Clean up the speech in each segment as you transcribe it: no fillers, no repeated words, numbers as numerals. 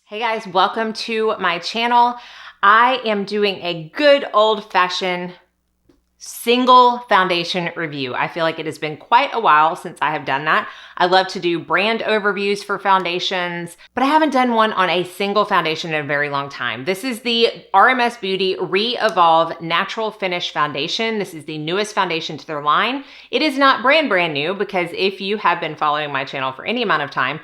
Hey guys, welcome to my channel. I am doing a good old-fashioned single foundation review. I feel like it has been quite a while since I have done that. I love to do brand overviews for foundations, but I haven't done one on a single foundation in a very long time. This is the RMS Beauty ReEvolve Natural Finish Foundation. This is the newest foundation to their line. It is not brand new because if you have been following my channel for any amount of time,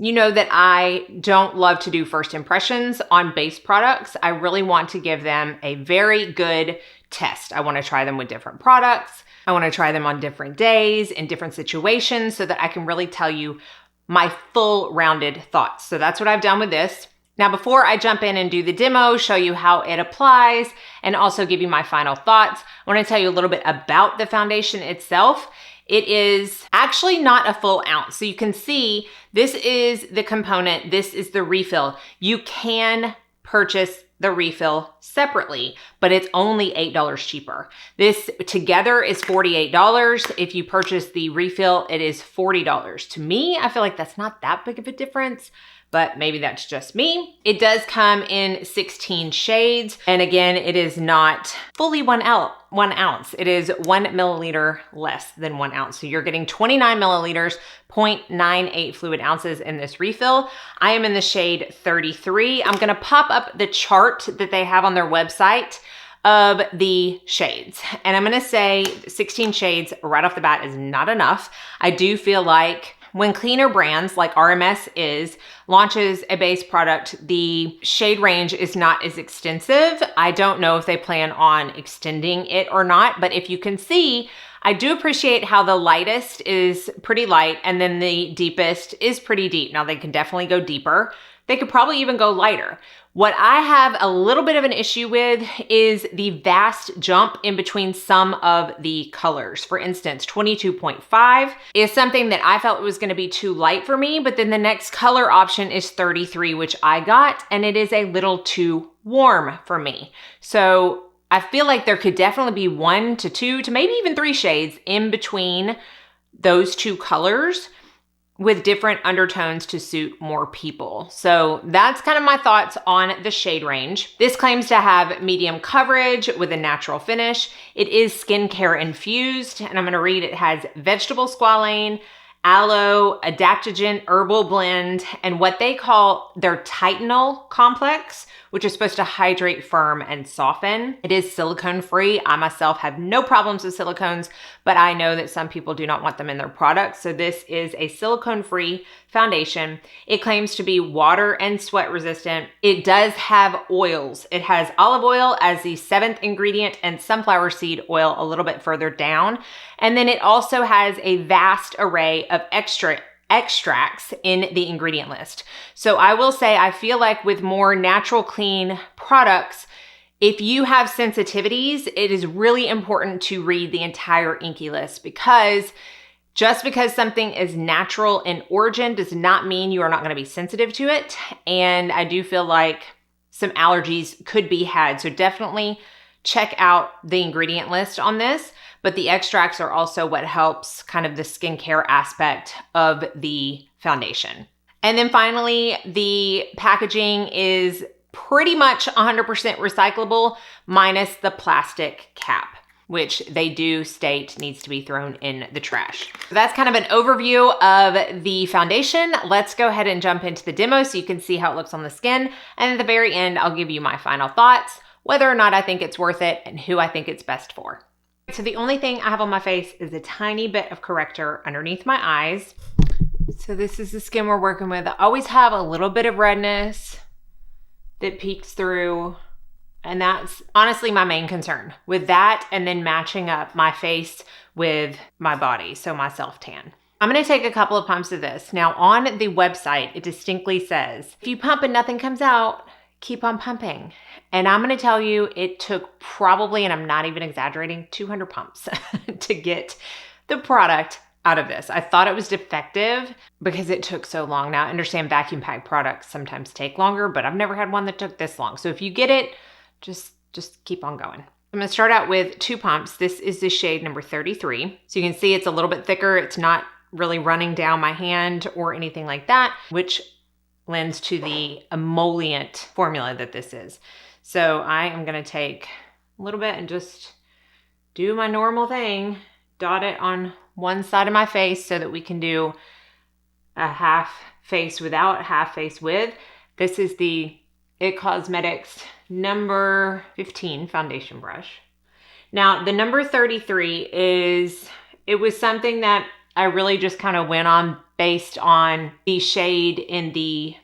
you know that I don't love to do first impressions on base products. I really want to give them a very good test. I want to try them with different products. I want to try them on different days in different situations so that I can really tell you my full rounded thoughts. So that's what I've done with this. Now, before I jump in and do the demo, show you how it applies, and also give you my final thoughts, I want to tell you a little bit about the foundation itself. It is actually not a full ounce. So you can see this is the component, this is the refill. You can purchase the refill separately, but it's only $8 cheaper. This together is $48. If you purchase the refill, it is $40. To me, I feel like that's not that big of a difference, but maybe that's just me. It does come in 16 shades. And again, it is not fully 1 ounce. It is 1 milliliter less than 1 ounce. So you're getting 29 milliliters, 0.98 fluid ounces in this refill. I am in the shade 33. I'm gonna pop up the chart that they have on their website of the shades. And I'm gonna say 16 shades right off the bat is not enough. I do feel like when cleaner brands like RMS launches a base product, the shade range is not as extensive. I don't know if they plan on extending it or not, but if you can see, I do appreciate how the lightest is pretty light and then the deepest is pretty deep. Now they can definitely go deeper. They could probably even go lighter. What I have a little bit of an issue with is the vast jump in between some of the colors. For instance, 22.5 is something that I felt was gonna be too light for me, but then the next color option is 33, which I got, and it is a little too warm for me. So I feel like there could definitely be 1 to 2 to maybe even 3 shades in between those two colors with different undertones to suit more people. So that's kind of my thoughts on the shade range. This claims to have medium coverage with a natural finish. It is skincare infused, and I'm gonna read it has vegetable squalane, aloe, adaptogen, herbal blend, and what they call their titanol complex, which is supposed to hydrate, firm, and soften. It is silicone free. I myself have no problems with silicones, but I know that some people do not want them in their products. So this is a silicone free foundation. It claims to be water and sweat resistant. It does have oils. It has olive oil as the 7th ingredient and sunflower seed oil a little bit further down. And then it also has a vast array of extracts in the ingredient list. So I will say, I feel like with more natural, clean products, if you have sensitivities, it is really important to read the entire INCI list, because just because something is natural in origin does not mean you are not going to be sensitive to it. And I do feel like some allergies could be had. So definitely check out the ingredient list on this. But the extracts are also what helps kind of the skincare aspect of the foundation. And then finally, the packaging is pretty much 100% recyclable minus the plastic cap, which they do state needs to be thrown in the trash. So that's kind of an overview of the foundation. Let's go ahead and jump into the demo so you can see how it looks on the skin. And at the very end, I'll give you my final thoughts, whether or not I think it's worth it and who I think it's best for. So the only thing I have on my face is a tiny bit of corrector underneath my eyes. So this is the skin we're working with. I always have a little bit of redness that peeks through, and that's honestly my main concern with that, and then matching up my face with my body, so my self-tan. I'm gonna take a couple of pumps of this. Now on the website, it distinctly says, if you pump and nothing comes out, keep on pumping. And I'm gonna tell you, it took probably, and I'm not even exaggerating, 200 pumps to get the product out of this. I thought it was defective because it took so long. Now I understand vacuum pack products sometimes take longer, but I've never had one that took this long. So if you get it, just keep on going. I'm gonna start out with 2 pumps. This is the shade number 33. So you can see it's a little bit thicker. It's not really running down my hand or anything like that, which lends to the emollient formula that this is. So I am gonna take a little bit and just do my normal thing, dot it on one side of my face so that we can do a half face without, half face with. This is the IT Cosmetics number 15 foundation brush. Now the number 33 it was something that I really just kind of went on based on the shade in the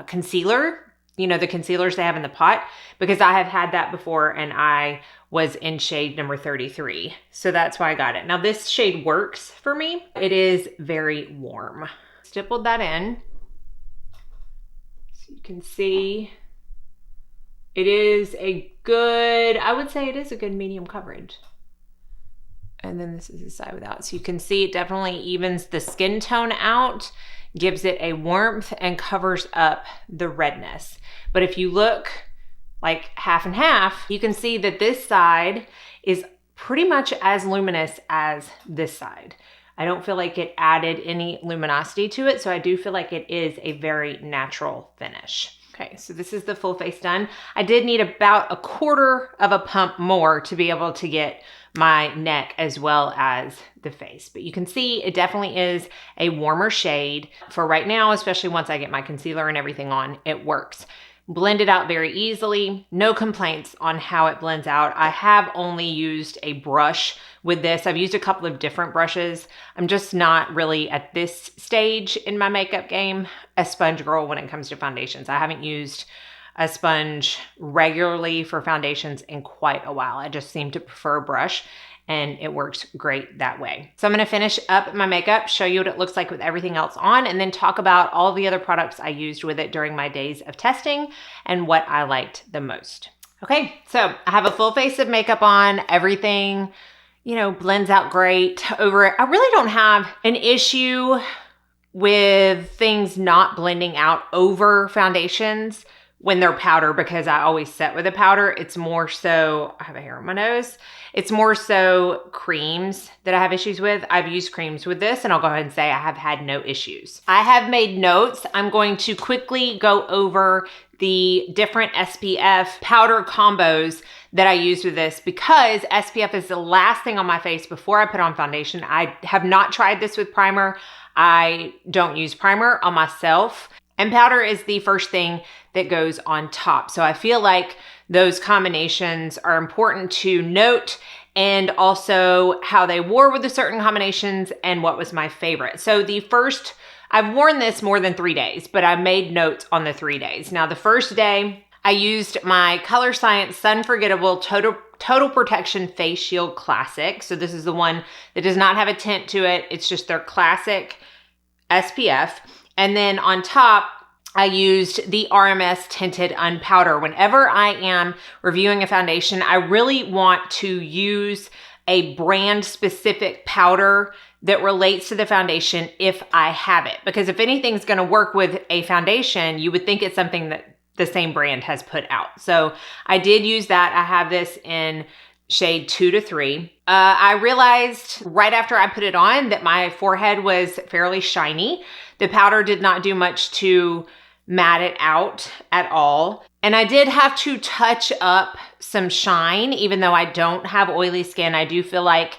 concealer, you know, the concealers they have in the pot, because I have had that before and I was in shade number 33. So that's why I got it. Now this shade works for me. It is very warm. Stippled that in. So you can see it is a good, I would say it is a good medium coverage. And then this is the side without. So you can see it definitely evens the skin tone out, gives it a warmth, and covers up the redness. But if you look like half and half, you can see that this side is pretty much as luminous as this side. I don't feel like it added any luminosity to it, so I do feel like it is a very natural finish. Okay, so this is the full face done. I did need about 1/4 of a pump more to be able to get my neck as well as the face. But you can see it definitely is a warmer shade for right now, especially once I get my concealer and everything on, it works. Blend it out very easily. No complaints on how it blends out. I have only used a brush with this. I've used a couple of different brushes. I'm just not really at this stage in my makeup game a sponge girl when it comes to foundations. I haven't used a sponge regularly for foundations in quite a while. I just seem to prefer a brush and it works great that way. So I'm gonna finish up my makeup, show you what it looks like with everything else on, and then talk about all the other products I used with it during my days of testing and what I liked the most. Okay, so I have a full face of makeup on, everything, you know, blends out great over it. I really don't have an issue with things not blending out over foundations when they're powder, because I always set with a powder. It's more so, I have a hair on my nose. It's more so creams that I have issues with. I've used creams with this and I'll go ahead and say I have had no issues. I have made notes. I'm going to quickly go over the different SPF powder combos that I used with this, because SPF is the last thing on my face before I put on foundation. I have not tried this with primer. I don't use primer on myself. And powder is the first thing that goes on top. So I feel like those combinations are important to note, and also how they wore with the certain combinations and what was my favorite. So the first, I've worn this more than 3 days, but I made notes on the 3 days. Now the first day I used my Color Science Sun Forgettable Total Protection Face Shield Classic. So this is the one that does not have a tint to it. It's just their classic SPF. And then on top, I used the RMS Tinted Unpowder. Whenever I am reviewing a foundation, I really want to use a brand specific powder that relates to the foundation if I have it. Because if anything's gonna work with a foundation, you would think it's something that the same brand has put out. So I did use that. I have this in shade 2 to 3. I realized right after I put it on that my forehead was fairly shiny. The powder did not do much to matte it out at all. And I did have to touch up some shine, even though I don't have oily skin. I do feel like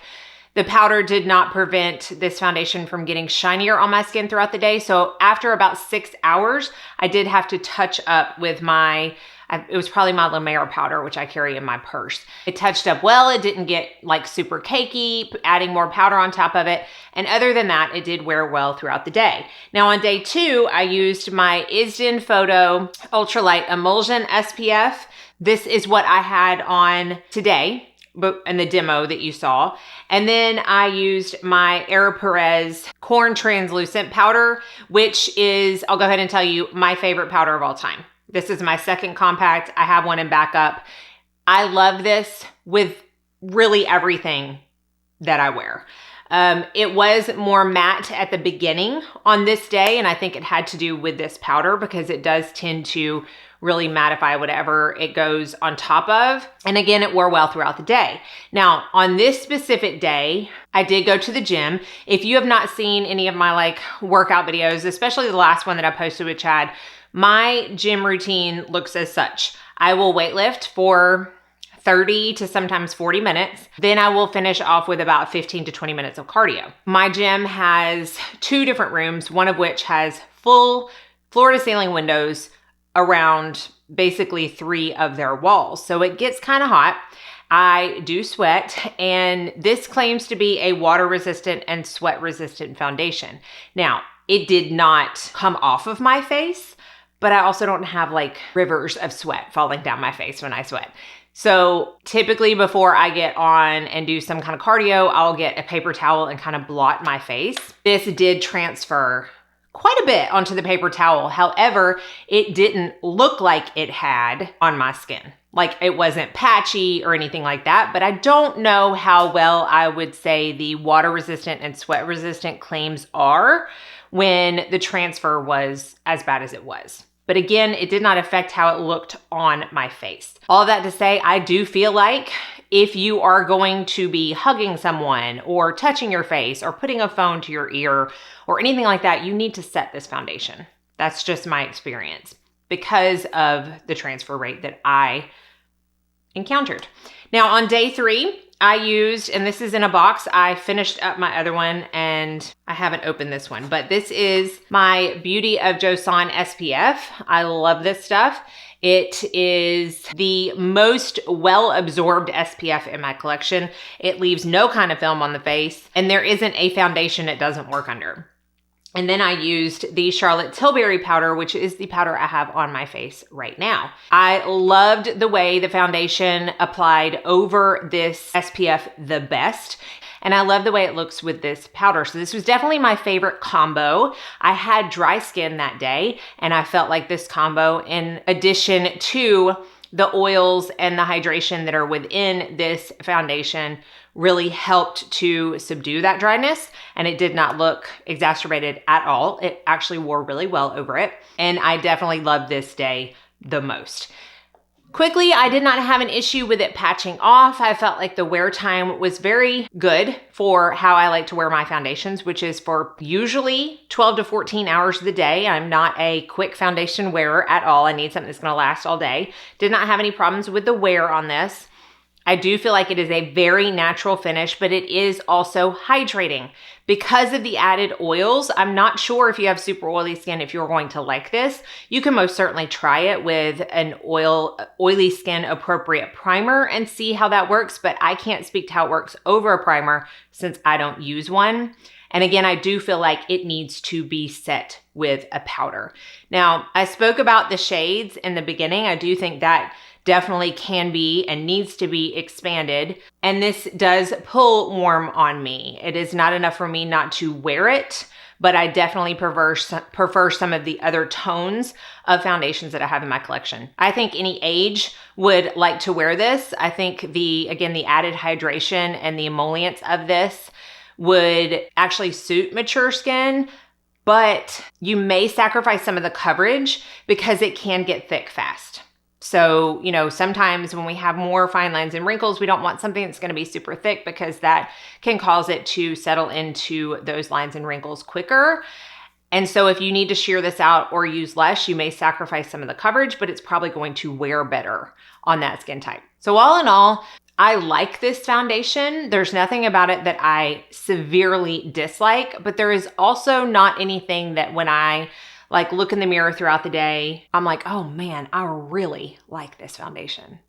the powder did not prevent this foundation from getting shinier on my skin throughout the day. So after about 6 hours, I did have to touch up with my, it was probably my La Mer powder, which I carry in my purse. It touched up well. It didn't get like super cakey, adding more powder on top of it. And other than that, it did wear well throughout the day. Now on day 2, I used my ISDIN Photo Ultralight Emulsion SPF. This is what I had on today, but in the demo that you saw. And then I used my Aeropress Corn Translucent Powder, which is, I'll go ahead and tell you, my favorite powder of all time. This is my second compact. I have one in backup. I love this with really everything that I wear. It was more matte at the beginning on this day, and I think it had to do with this powder because it does tend to really mattify whatever it goes on top of. And again, it wore well throughout the day. Now, on this specific day, I did go to the gym. If you have not seen any of my like workout videos, especially the last one that I posted with Chad, my gym routine looks as such. I will weightlift for 30 to sometimes 40 minutes. Then I will finish off with about 15 to 20 minutes of cardio. My gym has 2 different rooms, one of which has full floor to ceiling windows around basically 3 of their walls. So it gets kind of hot. I do sweat, and this claims to be a water resistant and sweat resistant foundation. Now, it did not come off of my face, but I also don't have like rivers of sweat falling down my face when I sweat. So typically before I get on and do some kind of cardio, I'll get a paper towel and kind of blot my face. This did transfer quite a bit onto the paper towel. However, it didn't look like it had on my skin. Like it wasn't patchy or anything like that, but I don't know how well I would say the water resistant and sweat resistant claims are when the transfer was as bad as it was. But again, it did not affect how it looked on my face. All that to say, I do feel like if you are going to be hugging someone or touching your face or putting a phone to your ear or anything like that, you need to set this foundation. That's just my experience because of the transfer rate that I encountered. Now on day 3, I used, and this is in a box, I finished up my other one and I haven't opened this one, but this is my Beauty of Joseon SPF. I love this stuff. It is the most well-absorbed SPF in my collection. It leaves no kind of film on the face, and there isn't a foundation it doesn't work under. And then I used the Charlotte Tilbury powder, which is the powder I have on my face right now. I loved the way the foundation applied over this SPF the best. And I love the way it looks with this powder. So this was definitely my favorite combo. I had dry skin that day, and I felt like this combo, in addition to the oils and the hydration that are within this foundation, really helped to subdue that dryness, and it did not look exacerbated at all. It actually wore really well over it, and I definitely loved this day the most. Quickly, I did not have an issue with it patching off. I felt like the wear time was very good for how I like to wear my foundations, which is for usually 12 to 14 hours of the day. I'm not a quick foundation wearer at all. I need something that's gonna last all day. Did not have any problems with the wear on this. I do feel like it is a very natural finish, but it is also hydrating. Because of the added oils, I'm not sure if you have super oily skin if you're going to like this. You can most certainly try it with an oily skin appropriate primer and see how that works, but I can't speak to how it works over a primer since I don't use one. And again, I do feel like it needs to be set with a powder. Now, I spoke about the shades in the beginning. I do think that definitely can be and needs to be expanded. And this does pull warm on me. It is not enough for me not to wear it, but I definitely prefer some of the other tones of foundations that I have in my collection. I think any age would like to wear this. I think the added hydration and the emollients of this would actually suit mature skin, but you may sacrifice some of the coverage because it can get thick fast. So, you know, sometimes when we have more fine lines and wrinkles, we don't want something that's going to be super thick because that can cause it to settle into those lines and wrinkles quicker. And so if you need to shear this out or use less, you may sacrifice some of the coverage, but it's probably going to wear better on that skin type. So all in all, I like this foundation. There's nothing about it that I severely dislike, but there is also not anything that when I look in the mirror throughout the day, I'm like, oh man, I really like this foundation.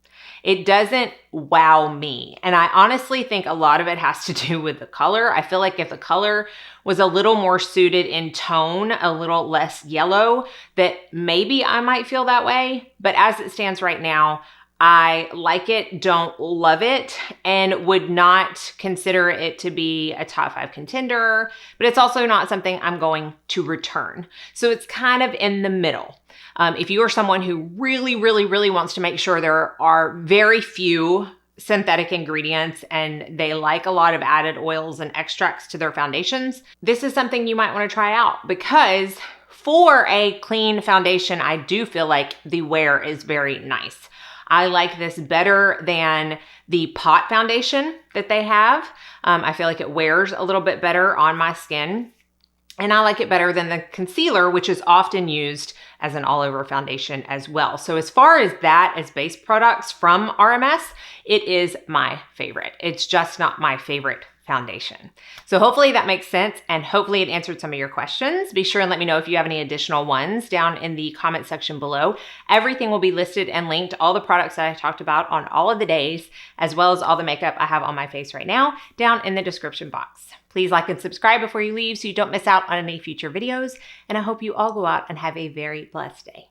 It doesn't wow me. And I honestly think a lot of it has to do with the color. I feel like if the color was a little more suited in tone, a little less yellow, that maybe I might feel that way. But as it stands right now, I like it, don't love it, and would not consider it to be a top 5 contender, but it's also not something I'm going to return. So it's kind of in the middle. If you are someone who really, really, really wants to make sure there are very few synthetic ingredients and they like a lot of added oils and extracts to their foundations, this is something you might want to try out, because for a clean foundation, I do feel like the wear is very nice. I like this better than the pot foundation that they have. I feel like it wears a little bit better on my skin. And I like it better than the concealer, which is often used as an all-over foundation as well. So as far as that, as base products from RMS, it is my favorite. It's just not my favorite foundation. So hopefully that makes sense, and hopefully it answered some of your questions. Be sure and let me know if you have any additional ones down in the comment section below. Everything will be listed and linked, all the products that I talked about on all of the days, as well as all the makeup I have on my face right now, down in the description box. Please like and subscribe before you leave so you don't miss out on any future videos, and I hope you all go out and have a very blessed day.